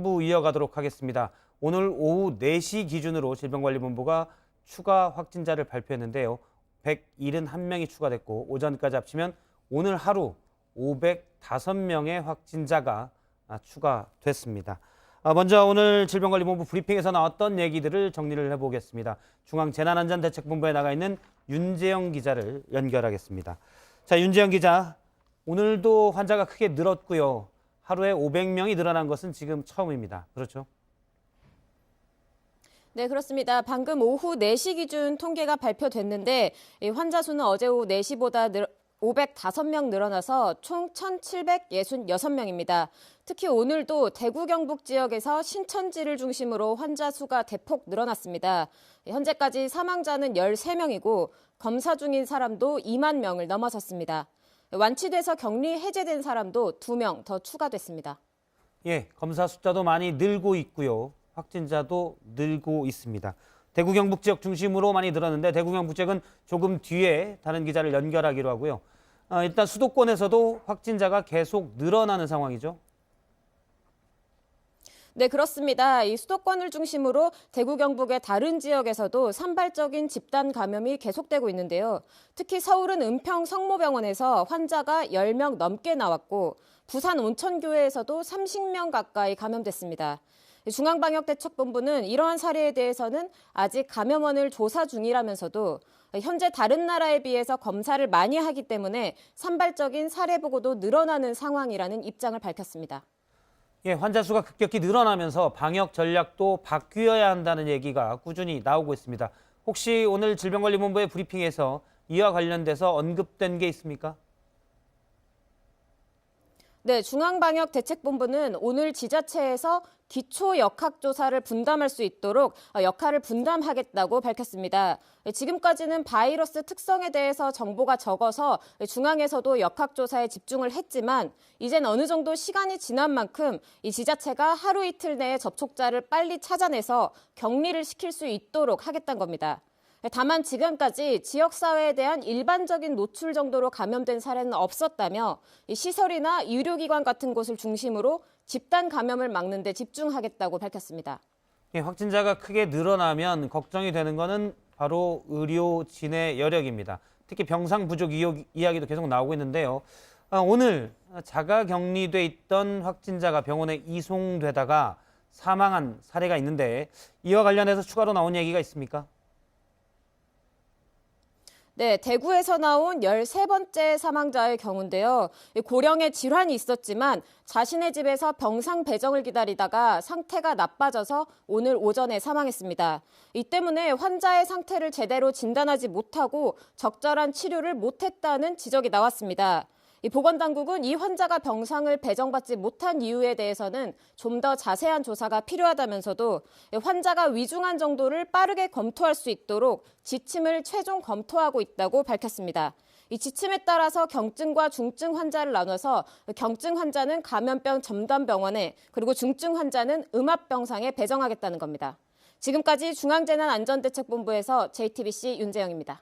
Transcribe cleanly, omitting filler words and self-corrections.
부 이어가도록 하겠습니다. 오늘 오후 4시 기준으로 질병관리본부가 추가 확진자를 발표했는데요. 171명이 추가됐고 오전까지 합치면 오늘 하루 505명의 확진자가 추가됐습니다. 먼저 오늘 질병관리본부 브리핑에서 나왔던 얘기들을 정리를 해보겠습니다. 중앙재난안전대책본부에 나가 있는 윤재영 기자를 연결하겠습니다. 자, 윤재영 기자, 오늘도 환자가 크게 늘었고요. 하루에 500명이 늘어난 것은 지금 처음입니다. 그렇죠? 네, 그렇습니다. 방금 오후 4시 기준 통계가 발표됐는데 환자 수는 어제 오후 4시보다 505명 늘어나서 총 1,766명입니다. 특히 오늘도 대구 경북 지역에서 신천지를 중심으로 환자 수가 대폭 늘어났습니다. 현재까지 사망자는 13명이고 검사 중인 사람도 2만 명을 넘어섰습니다. 완치돼서 격리 해제된 사람도 2명 더 추가됐습니다. 예, 검사 숫자도 많이 늘고 있고요. 확진자도 늘고 있습니다. 대구 경북 지역 중심으로 많이 늘었는데 대구 경북 지역은 조금 뒤에 다른 기자를 연결하기로 하고요. 일단 수도권에서도 확진자가 계속 늘어나는 상황이죠. 네, 그렇습니다. 이 수도권을 중심으로 대구 경북의 다른 지역에서도 산발적인 집단 감염이 계속되고 있는데요. 특히 서울은 은평 성모병원에서 환자가 10명 넘게 나왔고 부산 온천교회에서도 30명 가까이 감염됐습니다. 중앙방역대책본부는 이러한 사례에 대해서는 아직 감염원을 조사 중이라면서도 현재 다른 나라에 비해서 검사를 많이 하기 때문에 산발적인 사례 보고도 늘어나는 상황이라는 입장을 밝혔습니다. 예, 환자 수가 급격히 늘어나면서 방역 전략도 바뀌어야 한다는 얘기가 꾸준히 나오고 있습니다. 혹시 오늘 질병관리본부의 브리핑에서 이와 관련돼서 언급된 게 있습니까? 네, 중앙방역대책본부는 오늘 지자체에서 기초 역학조사를 분담할 수 있도록 역할을 분담하겠다고 밝혔습니다. 지금까지는 바이러스 특성에 대해서 정보가 적어서 중앙에서도 역학조사에 집중을 했지만 이젠 어느 정도 시간이 지난 만큼 이 지자체가 하루 이틀 내에 접촉자를 빨리 찾아내서 격리를 시킬 수 있도록 하겠다는 겁니다. 다만 지금까지 지역사회에 대한 일반적인 노출 정도로 감염된 사례는 없었다며 시설이나 의료기관 같은 곳을 중심으로 집단 감염을 막는 데 집중하겠다고 밝혔습니다. 예, 확진자가 크게 늘어나면 걱정이 되는 것은 바로 의료진의 여력입니다. 특히 병상 부족 이야기도 계속 나오고 있는데요. 오늘 자가격리돼 있던 확진자가 병원에 이송되다가 사망한 사례가 있는데 이와 관련해서 추가로 나온 얘기가 있습니까? 네, 대구에서 나온 13번째 사망자의 경우인데요. 고령의 질환이 있었지만 자신의 집에서 병상 배정을 기다리다가 상태가 나빠져서 오늘 오전에 사망했습니다. 이 때문에 환자의 상태를 제대로 진단하지 못하고 적절한 치료를 못했다는 지적이 나왔습니다. 보건당국은 이 환자가 병상을 배정받지 못한 이유에 대해서는 좀 더 자세한 조사가 필요하다면서도 환자가 위중한 정도를 빠르게 검토할 수 있도록 지침을 최종 검토하고 있다고 밝혔습니다. 이 지침에 따라서 경증과 중증 환자를 나눠서 경증 환자는 감염병 전담병원에 그리고 중증 환자는 음압병상에 배정하겠다는 겁니다. 지금까지 중앙재난안전대책본부에서 JTBC 윤재영입니다.